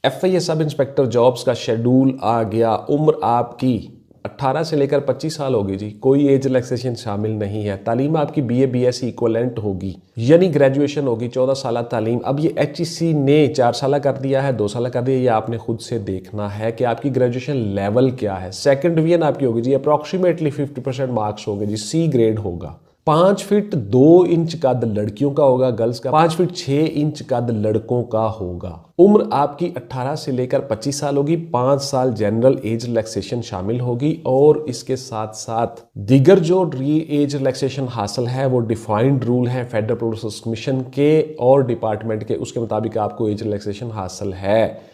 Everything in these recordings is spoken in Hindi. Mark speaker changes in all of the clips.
Speaker 1: FIA सब इंस्पेक्टर जॉब्स का शेड्यूल आ गया। उम्र आपकी 18 से लेकर 25 साल होगी जी। कोई एज रिलैक्सेशन शामिल नहीं है। तालीम आपकी BA BSc इक्वलेंट होगी, यानी ग्रेजुएशन होगी। 14 साल तालीम। अब ये HEC ने 4 साल कर दिया है, 2 साल कर दिया, ये आपने खुद से देखना है कि आपकी ग्रेजुएशन लेवल क्या है। सेकंड डिवीजन आपकी होगी जी अप्रॉक्सीमेटली 50% मार्क्स होंगे जी। C ग्रेड होगा। 5 फीट 2 इंच कद लड़कियों का होगा, गर्ल्स का 5 फीट 6 इंच कद लड़कों का होगा। उम्र आपकी 18 से लेकर 25 साल होगी। 5 साल जनरल एज रिलैक्सेशन शामिल होगी और इसके साथ साथ दीगर जो एज रिलैक्सेशन हासिल है वो डिफाइंड रूल है फेडरल प्रोसेस कमीशन के और डिपार्टमेंट के, उसके मुताबिक आपको एज रिलैक्सेशन हासिल है।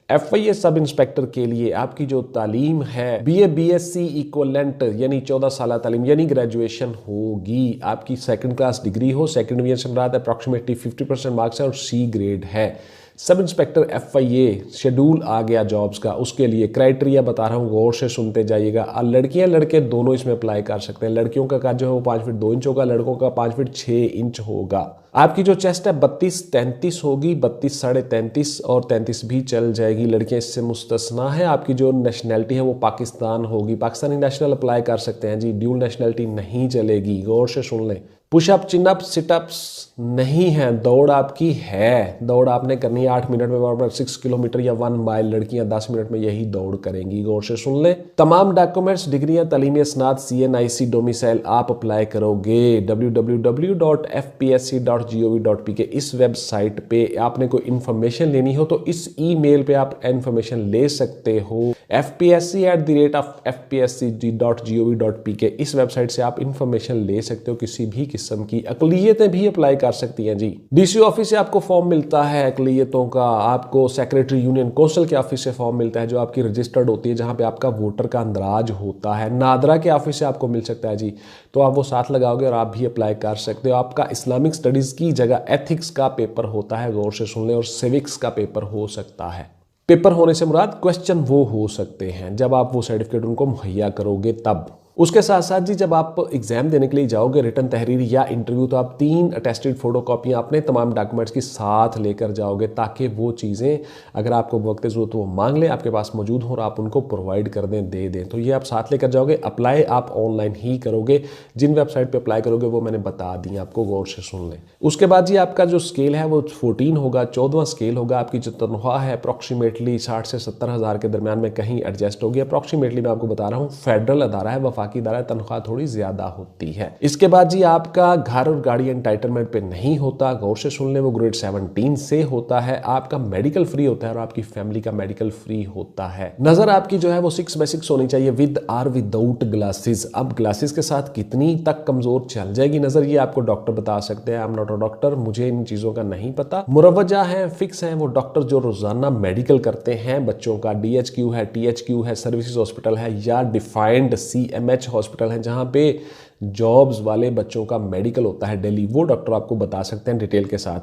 Speaker 1: FIA सब इंस्पेक्टर के लिए आपकी जो तालीम है BA BSc इक्वलेंट यानी 14 साल तालीम यानी ग्रेजुएशन होगी। आपकी सेकंड क्लास डिग्री हो, सेकंड डिवीजन से मुराद अप्रॉक्सीमेटली 50% मार्क्स है और C ग्रेड है। सब इंस्पेक्टर FIA शेड्यूल आ गया जॉब्स का, उसके लिए क्राइटेरिया बता रहा हूँ, गौर से सुनते जाइएगा। लड़कियां लड़के दोनों इसमें अप्लाई कर सकते हैं। लड़कियों का कद जो है वो 5 फीट 2 इंच होगा, लड़कों का 5 फीट 6 इंच होगा। आपकी जो चेस्ट है 32-33 होगी, 32 साढ़े 33 और 33 भी चल जाएगी। लड़कियां इससे मुस्तस्ना है। आपकी जो नेशनैलिटी है वो पाकिस्तान होगी। पाकिस्तानी नेशनल अप्लाई कर सकते हैं जी, ड्यूल नेशनैलिटी नहीं चलेगी। गौर से सुन लें। पुशअप चिनअप सिटअप्स नहीं है। दौड़ आपकी है, दौड़ आपने करनी है 8 मिनट में बराबर 6 किलोमीटर या 1 माइल। लड़कियां 10 मिनट में यही दौड़ करेंगी। गौर से सुन लें। तमाम डॉक्यूमेंट्स डिग्रियां तालीमी स्नात CNIC डोमिसाइल आप अप्लाई करोगे www.fpsc.gov.pk इस वेबसाइट पे। आपने कोई इन्फॉर्मेशन लेनी हो तो इस ईमेल पे आप इन्फॉर्मेशन ले सकते हो fpsc@fpsc.gov.pk इस वेबसाइट से आप इन्फॉर्मेशन ले सकते हो किसी भी किस्म की। अकलियतें भी अप्लाई कर सकती हैं जी। DC ऑफिस से आपको फॉर्म मिलता है अकलियतों का। आपको सेक्रेटरी यूनियन कौंसिल के ऑफिस से फॉर्म मिलता है जो आपकी रजिस्टर्ड होती है, जहां पे आपका वोटर का अंदराज होता है। नादरा के ऑफिस से आपको मिल सकता है जी, तो आप वो साथ लगाओगे और आप भी अप्लाई कर सकते हो। आपका इस्लामिक स्टडीज की जगह एथिक्स का पेपर होता है, गौर से सुन लें, और सिविक्स का पेपर हो सकता है। पेपर होने से मुराद क्वेश्चन वो हो सकते हैं जब आप वो सर्टिफिकेट उनको मुहैया करोगे तब। उसके साथ साथ जी जब आप एग्जाम देने के लिए जाओगे, रिटन तहरीर या इंटरव्यू, तो आप 3 अटेस्टेड फोटो कॉपियाँ अपने तमाम डॉक्यूमेंट्स के साथ लेकर जाओगे ताकि वो चीज़ें अगर आपको वक्त ज़रूरत वो मांग लें, आपके पास मौजूद हो और आप उनको प्रोवाइड कर दें, दे दें। तो ये आप साथ लेकर जाओगे। अप्लाई आप ऑनलाइन ही करोगे। जिन वेबसाइट पर अप्लाई करोगे वो मैंने बता दी आपको, गौर से सुन लें। उसके बाद जी आपका जो स्केल है वो 14 होगा, 14वां स्केल होगा। आपकी जो तनख्वाह है अप्रॉक्सीमेटली 60 से 70 हज़ार के दरमियान में कहीं एडजस्ट होगी। अप्रॉक्सीमेटली मैं आपको बता रहा हूँ, फेडरल अदारा है, वफाकी अदारा, तनख्वाह थोड़ी ज्यादा होती है। इसके बाद जी आपका घर और गाड़ी एंटाइटलमेंट पे नहीं होता, गौर से सुन लें, वो ग्रेड 17 से होता है। आपका मेडिकल फ्री होता है और आपकी फैमिली का मेडिकल फ्री होता है। नजर आपकी जो है वो 6/6 होनी चाहिए विद आर विदाउट ग्लासेस। अब ग्लासेस के साथ कितनी तक कमजोर चल जाएगी नजर, ये आपको डॉक्टर बता सकते हैं। I am not a doctor, मुझे इन चीजों का नहीं पता। मुरवजा है, फिक्स है वो डॉक्टर जो रोजाना मेडिकल करते हैं बच्चों का। DHQ है, THQ है, सर्विसेज हॉस्पिटल है, या डिफाइंड CMH हॉस्पिटल है जहां पे जॉब्स वाले बच्चों का मेडिकल होता है डेली। वो डॉक्टर आपको बता सकते हैं डिटेल के साथ।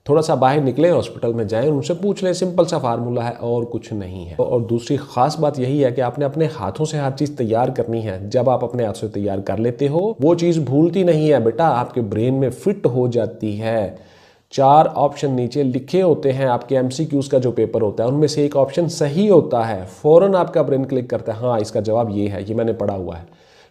Speaker 1: थोड़ा सा बाहर निकले, हॉस्पिटल में जाएं, उनसे पूछ लें। सिंपल सा फार्मूला है और कुछ नहीं है। और दूसरी खास बात यही है कि आपने अपने हाथों से हर चीज तैयार करनी है। जब आप अपने हाथ से तैयार कर लेते हो वो चीज भूलती नहीं है बेटा, आपके ब्रेन में फिट हो जाती है। 4 ऑप्शन नीचे लिखे होते हैं आपके MCQs का जो पेपर होता है, उनमें से एक ऑप्शन सही होता है। फौरन आपका ब्रेन क्लिक करता है, हाँ इसका जवाब ये है, ये मैंने पढ़ा हुआ है।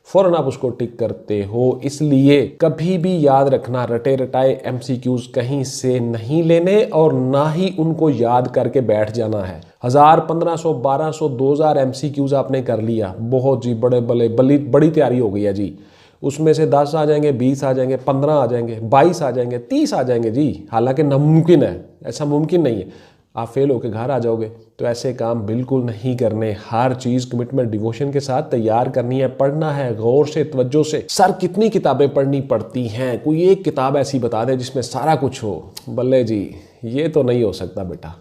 Speaker 1: फौरन आप उसको टिक करते हो। इसलिए कभी भी याद रखना, रटे रटाए MCQs कहीं से नहीं लेने और ना ही उनको याद करके बैठ जाना है। 1000, 1500, 1200, 2000 MCQs आपने कर लिया, बहुत जी, बड़ी तैयारी हो गई है जी। उसमें से 10 आ जाएंगे, 20 आ जाएंगे, 15 आ जाएंगे, 22 आ जाएंगे, 30 आ जाएंगे जी। हालांकि नामुमकिन है, ऐसा मुमकिन नहीं है, आप फेल होकर घर आ जाओगे। तो ऐसे काम बिल्कुल नहीं करने। हर चीज कमिटमेंट डिवोशन के साथ तैयार करनी है, पढ़ना है गौर से, तवज्जो से। सर कितनी किताबें पढ़नी पड़ती हैं, कोई एक किताब ऐसी बता दे जिसमें सारा कुछ हो। बल्ले जी, ये तो नहीं हो सकता बेटा,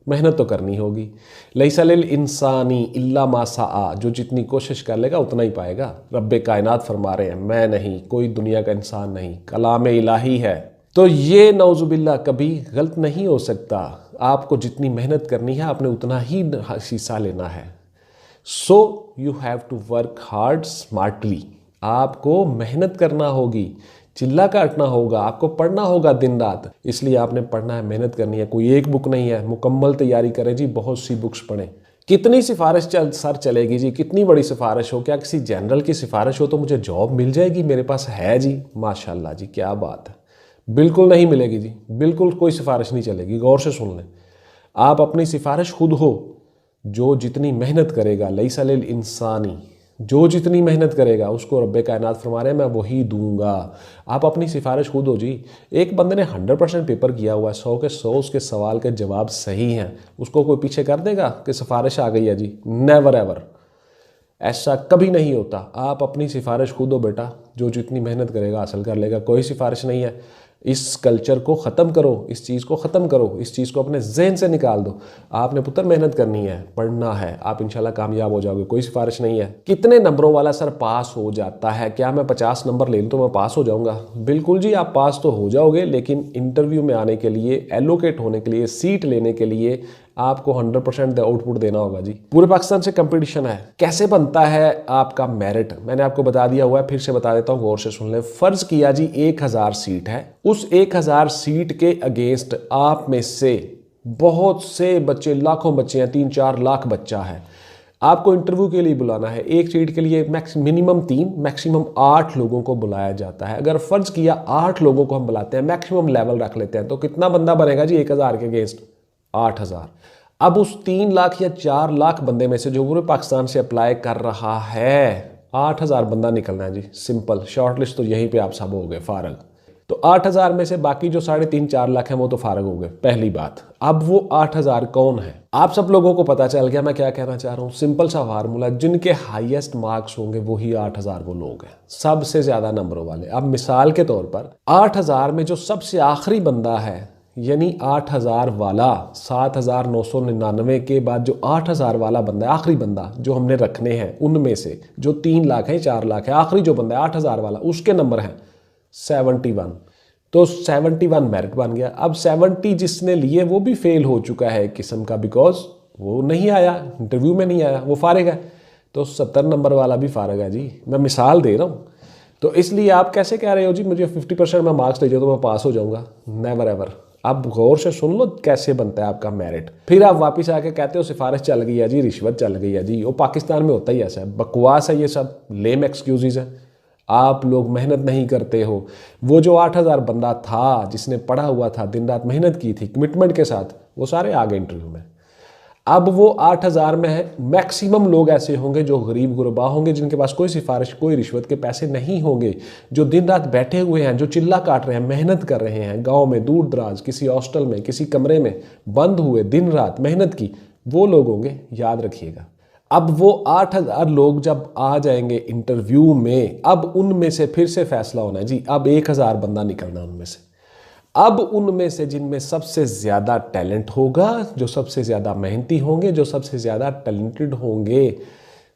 Speaker 1: मेहनत तो करनी होगी। लैसा लिल इंसानी इल्ला मा सआ, जो जितनी कोशिश कर लेगा उतना ही पाएगा। रब्बे कायनात फरमा रहे हैं, मैं नहीं, कोई दुनिया का इंसान नहीं, कलाम इलाही है। तो ये नौजुबिल्ला कभी गलत नहीं हो सकता। आपको जितनी मेहनत करनी है आपने उतना ही हिस्सा लेना है। So you have to work hard smartly. आपको मेहनत करना होगी चिल्ला काटना होगा, आपको पढ़ना होगा दिन रात। इसलिए आपने पढ़ना है, मेहनत करनी है। कोई एक बुक नहीं है, मुकम्मल तैयारी करें जी, बहुत सी बुक्स पढ़ें। कितनी सिफारिश सर चलेगी जी, कितनी बड़ी सिफारिश हो, क्या किसी जनरल की सिफारिश हो तो मुझे जॉब मिल जाएगी? मेरे पास है जी, माशाल्लाह जी, क्या बात है। बिल्कुल नहीं मिलेगी जी, बिल्कुल कोई सिफारिश नहीं चलेगी। गौर से सुन लें, आप अपनी सिफारिश खुद हो। जो जितनी मेहनत करेगा, लैसा लिल इंसानी, जो जितनी मेहनत करेगा उसको रब्बे कायनात फरमा रहे हैं मैं वही दूंगा। आप अपनी सिफारिश खुद हो जी। एक बंदे ने 100% पेपर किया हुआ है, 100 के 100 उसके सवाल के जवाब सही हैं, उसको कोई पीछे कर देगा कि सिफारिश आ गई है जी? नेवर एवर, ऐसा कभी नहीं होता। आप अपनी सिफारिश खुद हो बेटा, जो जितनी मेहनत करेगा हासिल कर लेगा। कोई सिफारिश नहीं है। इस कल्चर को ख़त्म करो, इस चीज़ को ख़त्म करो, इस चीज़ को अपने जहन से निकाल दो। आपने पुत्र मेहनत करनी है, पढ़ना है, आप इंशाल्लाह कामयाब हो जाओगे। कोई सिफारिश नहीं है। कितने नंबरों वाला सर पास हो जाता है? क्या मैं 50 नंबर ले लूँ तो मैं पास हो जाऊँगा? बिल्कुल जी, आप पास तो हो जाओगे, लेकिन इंटरव्यू में आने के लिए, एलोकेट होने के लिए, सीट लेने के लिए आपको 100% आउटपुट देना होगा जी। पूरे पाकिस्तान से कंपटीशन है। कैसे बनता है आपका मेरिट? मैंने आपको बता दिया हुआ है, फिर से बता देता हूँ, गौर से सुन ले। फर्ज किया जी 1000 सीट है, उस 1000 सीट के अगेंस्ट आप में से बहुत से बच्चे, लाखों बच्चे हैं, 3-4 लाख बच्चा है। आपको इंटरव्यू के लिए बुलाना है, एक सीट के लिए मिनिमम 3 मैक्सिमम 8 लोगों को बुलाया जाता है। अगर फर्ज किया 8 लोगों को हम बुलाते हैं, मैक्सिमम लेवल रख लेते हैं, तो कितना बंदा बनेगा जी 1000 के अगेंस्ट? 8000। अब उस 3 लाख या 4 लाख बंदे में से जो पूरे पाकिस्तान से अप्लाई कर रहा है, 8000 बंदा निकलना है जी। सिंपल, शॉर्ट लिस्ट तो यहीं पे आप सब हो गए फारग। तो 8000 में से बाकी जो 3.5-4 लाख हैं वो तो फारग हो गए, पहली बात। अब वो 8000 कौन है? आप सब लोगों को पता चल गया मैं क्या कहना चाह रहा हूँ। सिंपल सा फार्मूला, जिनके हाईएस्ट मार्क्स होंगे वही 8000 वो लोग हैं, सबसे ज्यादा नंबरों वाले। अब मिसाल के तौर पर 8000 में जो सबसे आखिरी बंदा है, यानी 8000 वाला, 7999 के बाद जो 8000 वाला बंदा है, आखिरी बंदा जो हमने रखने हैं, उनमें से जो 3 लाख है, 4 लाख है, आखिरी जो बंदा है 8000 वाला, उसके नंबर हैं 71। तो 71 मेरिट बन गया। अब 70 जिसने लिए वो भी फेल हो चुका है एक किस्म का, बिकॉज वो नहीं आया, इंटरव्यू में नहीं आया, वो फारिग है। तो 70 नंबर वाला भी फारिग है जी। मैं मिसाल दे रहा हूँ। तो इसलिए आप कैसे कह रहे हो जी मुझे 50% में मार्क्स दे जाओ तो मैं पास हो जाऊंगा? Never ever. अब गौर से सुन लो कैसे बनता है आपका मेरिट। फिर आप वापस आके कहते हो सिफारिश चल गई है जी, रिश्वत चल गई है जी। वो पाकिस्तान में होता ही ऐसा है, बकवास है ये सब, लेम एक्सक्यूजेज है। आप लोग मेहनत नहीं करते हो। वो जो 8000 बंदा था जिसने पढ़ा हुआ था, दिन रात मेहनत की थी कमिटमेंट के साथ, वो सारे आ गए इंटरव्यू में। अब वो 8000 में है, मैक्सिमम लोग ऐसे होंगे जो गरीब गुरबा होंगे, जिनके पास कोई सिफारिश, कोई रिश्वत के पैसे नहीं होंगे, जो दिन रात बैठे हुए हैं, जो चिल्ला काट रहे हैं, मेहनत कर रहे हैं, गांव में दूर दराज किसी हॉस्टल में, किसी कमरे में बंद हुए, दिन रात मेहनत की, वो लोग होंगे, याद रखिएगा। अब वो 8000 लोग जब आ जाएंगे इंटरव्यू में, अब उनमें से फिर से फैसला होना है जी। अब 1000 बंदा निकलना उनमें से। अब उनमें से जिनमें सबसे ज़्यादा टैलेंट होगा, जो सबसे ज़्यादा मेहनती होंगे, जो सबसे ज़्यादा टैलेंटेड होंगे,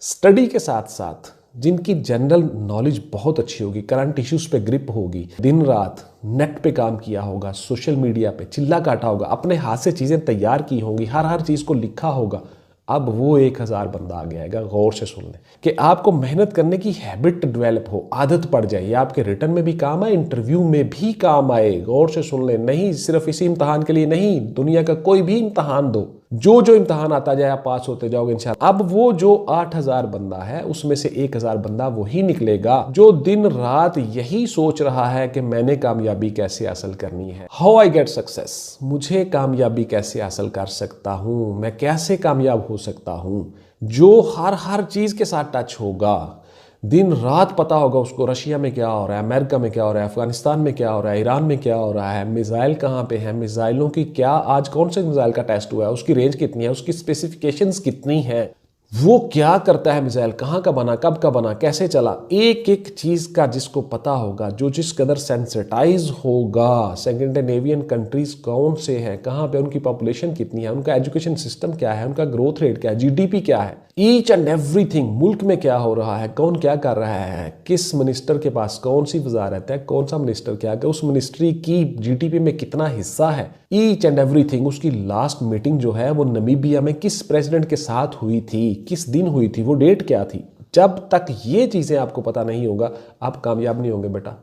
Speaker 1: स्टडी के साथ साथ जिनकी जनरल नॉलेज बहुत अच्छी होगी, करंट इश्यूज पे ग्रिप होगी, दिन रात नेट पे काम किया होगा, सोशल मीडिया पे चिल्ला काटा होगा, अपने हाथ से चीज़ें तैयार की होंगी, हर चीज़ को लिखा होगा, अब वो 1000 बंदा आ गया। गौर से सुन लें कि आपको मेहनत करने की हैबिट डेवलप हो, आदत पड़ जाए, ये आपके रिटर्न में भी काम आए, इंटरव्यू में भी काम आए। गौर से सुन लें, नहीं सिर्फ इसी इम्तहान के लिए नहीं, दुनिया का कोई भी इम्तहान दो, जो जो इम्तहान आता जाए आप पास होते जाओगे इंशाल्लाह। अब वो जो 8000 बंदा है उसमें से 1000 बंदा वही निकलेगा जो दिन रात यही सोच रहा है कि मैंने कामयाबी कैसे हासिल करनी है, हाउ आई गेट सक्सेस, मुझे कामयाबी कैसे हासिल कर सकता हूं, मैं कैसे कामयाब हो सकता हूं। जो हर चीज के साथ टच होगा, दिन रात पता होगा उसको रशिया में क्या हो रहा है, अमेरिका में क्या हो रहा है, अफगानिस्तान में क्या हो रहा है, ईरान में क्या हो रहा है, मिसाइल कहाँ पे है, मिसाइलों की क्या, आज कौन से मिसाइल का टेस्ट हुआ है, उसकी रेंज कितनी है, उसकी स्पेसिफिकेशंस कितनी है, वो क्या करता है, मिसाइल कहाँ का बना, कब का बना, कैसे चला, एक एक चीज का जिसको पता होगा, जो जिस कदर सेंसिटाइज होगा, स्कैंडिनेवियन कंट्रीज कौन से हैं, कहाँ पे उनकी पॉपुलेशन कितनी है, उनका एजुकेशन सिस्टम क्या है, उनका ग्रोथ रेट क्या है, जीडीपी क्या है, ईच एंड एवरीथिंग, मुल्क में क्या हो रहा है, कौन क्या कर रहा है, किस मिनिस्टर के पास कौन सी वजारत है, कौन सा मिनिस्टर क्या है, उस मिनिस्ट्री की जीडीपी में कितना हिस्सा है, ईच एंड एवरीथिंग। उसकी लास्ट मीटिंग जो है वो नमीबिया में किस प्रेसिडेंट के साथ हुई थी, किस दिन हुई थी, वो डेट क्या थी। जब तक ये चीजें आपको पता नहीं होगा आप कामयाब नहीं होंगे बेटा।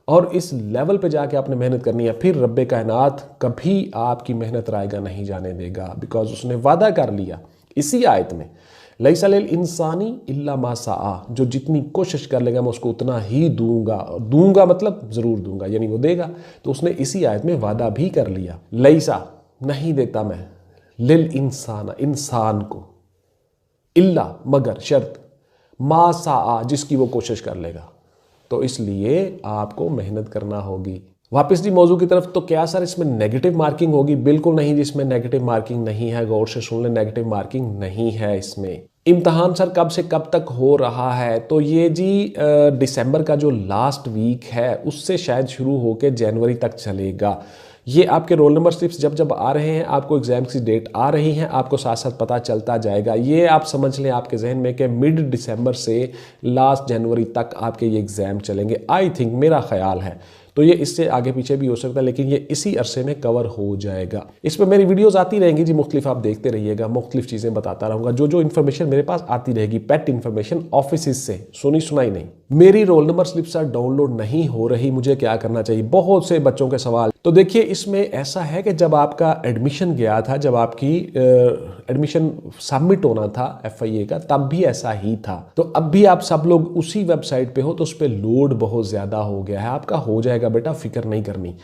Speaker 1: और इस लेवल पे जाके आपने मेहनत करनी है, फिर रब्बे कायनात कभी आपकी मेहनत रायगा नहीं जाने देगा, बिकॉज उसने वादा कर लिया इसी आयत में, लैसा लिल इंसानी इल्ला मा सआ, जो जितनी कोशिश कर लेगा मैं उसको उतना ही दूंगा। दूंगा मतलब ज़रूर दूंगा, यानी वो देगा। तो उसने इसी आयत में वादा भी कर लिया, लैसा नहीं देता मैं, लिल इंसान इंसान को, इल्ला मगर शर्त, मा सआ जिसकी वो कोशिश कर लेगा। तो इसलिए आपको मेहनत करना होगी। वापस जी मौजू की तरफ। तो क्या सर इसमें नेगेटिव मार्किंग होगी? बिल्कुल नहीं, जिसमें नेगेटिव मार्किंग नहीं है, गौर से सुन ले, नेगेटिव मार्किंग नहीं है इसमें। इम्तहान सर कब से कब तक हो रहा है? तो ये जी दिसंबर का जो लास्ट वीक है उससे शायद शुरू होकर जनवरी तक चलेगा। ये आपके रोल नंबर स्लिप्स जब जब आ रहे हैं, आपको एग्जाम की डेट आ रही है, आपको साथ साथ पता चलता जाएगा। ये आप समझ लें आपके जहन में कि मिड दिसंबर से लास्ट जनवरी तक आपके ये एग्ज़ाम चलेंगे, आई थिंक, मेरा ख्याल है। तो ये इससे आगे पीछे भी हो सकता है, लेकिन ये इसी अरसे में कवर हो जाएगा। इस पर मेरी वीडियोस आती रहेंगी जी, मुख्तलिफ आप देखते रहिएगा, मुख्तलिफ चीज़ें बताता रहूँगा। जो इन्फॉर्मेशन मेरे पास आती रहेगी, पेट इन्फॉर्मेशन ऑफिस से, सुनी सुनाई नहीं। मेरी roll number slip sir download नहीं हो रही, मुझे क्या करना चाहिए? बहुत से बच्चों के सवाल। तो देखिए इसमें ऐसा है कि जब आपका एडमिशन गया था, जब आपकी एडमिशन सबमिट होना था FIA का, तब भी ऐसा ही था। तो अब भी आप सब लोग उसी वेबसाइट पे हो, तो उस पर लोड बहुत ज़्यादा हो गया है। आपका हो जाएगा बेटा, फिक्र नहीं करनी।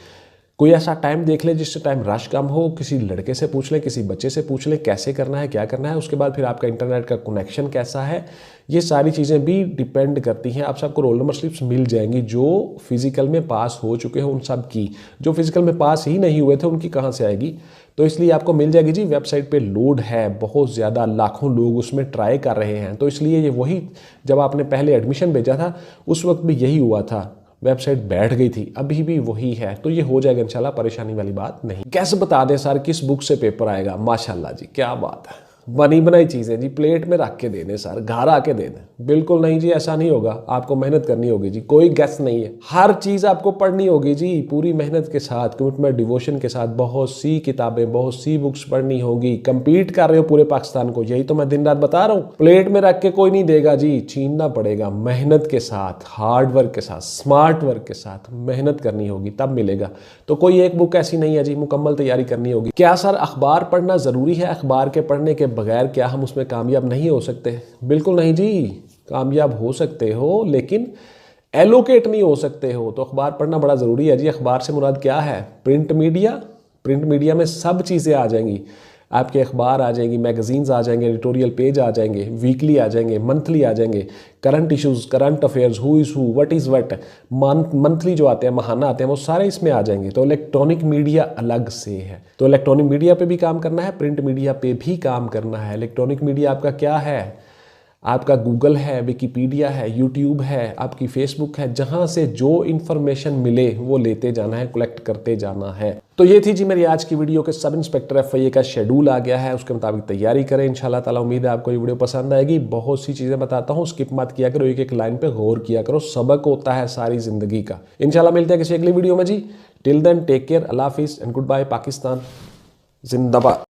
Speaker 1: कोई ऐसा टाइम देख ले जिससे टाइम रश कम हो, किसी लड़के से पूछ ले, किसी बच्चे से पूछ ले कैसे करना है, क्या करना है। उसके बाद फिर आपका इंटरनेट का कनेक्शन कैसा है, ये सारी चीज़ें भी डिपेंड करती हैं। आप सबको रोल नंबर स्लिप्स मिल जाएंगी जो फिजिकल में पास हो चुके हैं उन सब की। जो फिजिकल में पास ही नहीं हुए थे उनकी कहाँ से आएगी? तो इसलिए आपको मिल जाएगी जी। वेबसाइट पे लोड है बहुत ज़्यादा, लाखों लोग उसमें ट्राई कर रहे हैं। तो इसलिए ये वही, जब आपने पहले एडमिशन भेजा था उस वक्त भी यही हुआ था, वेबसाइट बैठ गई थी, अभी भी वही है। तो ये हो जाएगा इंशाल्लाह, परेशानी वाली बात नहीं। कैसे बता दें सर किस बुक से पेपर आएगा? माशाल्लाह जी, क्या बात है, बनी बनाई चीज़ें जी, प्लेट में रख के दे दें सर, घर आके दे दें। बिल्कुल नहीं जी, ऐसा नहीं होगा। आपको मेहनत करनी होगी जी, कोई गैस नहीं है। हर चीज़ आपको पढ़नी होगी जी, पूरी मेहनत के साथ, कमिटमेंट, डिवोशन के साथ। बहुत सी किताबें, बहुत सी बुक्स पढ़नी होगी। कंपीट कर रहे हो पूरे पाकिस्तान को, यही तो मैं दिन रात बता रहा हूँ। प्लेट में रख के कोई नहीं देगा जी, छीनना पड़ेगा। मेहनत के साथ, हार्ड वर्क के साथ, स्मार्ट वर्क के साथ मेहनत करनी होगी, तब मिलेगा। तो कोई एक बुक ऐसी नहीं है जी, मुकम्मल तैयारी करनी होगी। क्या सर अखबार पढ़ना ज़रूरी है? अखबार के पढ़ने के बगैर क्या हम उसमें कामयाब नहीं हो सकते? बिल्कुल नहीं जी, कामयाब हो सकते हो, लेकिन एलोकेट नहीं हो सकते हो। तो अखबार पढ़ना बड़ा ज़रूरी है जी। अखबार से मुराद क्या है? Print media. प्रिंट मीडिया में सब चीज़ें आ जाएंगी, आपके अखबार आ जाएंगी, मैगजीन्स आ जाएंगे, एडिटोरियल पेज आ जाएंगे, वीकली आ जाएंगे, मंथली आ जाएंगे, current issues, current affairs, who is who, what is what, monthly जो आते हैं, महाना आते हैं, वो सारे इसमें आ जाएंगे। तो इलेक्ट्रॉनिक मीडिया अलग से है। तो इलेक्ट्रॉनिक मीडिया पे भी काम करना है, प्रिंट मीडिया पे भी काम करना है। इलेक्ट्रॉनिक मीडिया आपका क्या है? आपका गूगल है, विकीपीडिया है, यूट्यूब है, आपकी फेसबुक है। जहां से जो इन्फॉर्मेशन मिले वो लेते जाना है, कलेक्ट करते जाना है। तो ये थी जी मेरी आज की वीडियो के सब इंस्पेक्टर FIA का शेड्यूल आ गया है, उसके मुताबिक तैयारी करें इंशाल्लाह ताला। उम्मीद है आपको ये वीडियो पसंद आएगी। बहुत सी चीज़ें बताता हूँ, स्किप मत किया करो, एक एक लाइन पे गौर किया करो, सबक होता है सारी जिंदगी का। इंशाल्लाह मिलते हैं किसी अगली वीडियो में जी। टिल देन टेक केयर, अल्लाह हाफिज़ एंड गुड बाय। पाकिस्तान जिंदाबाद।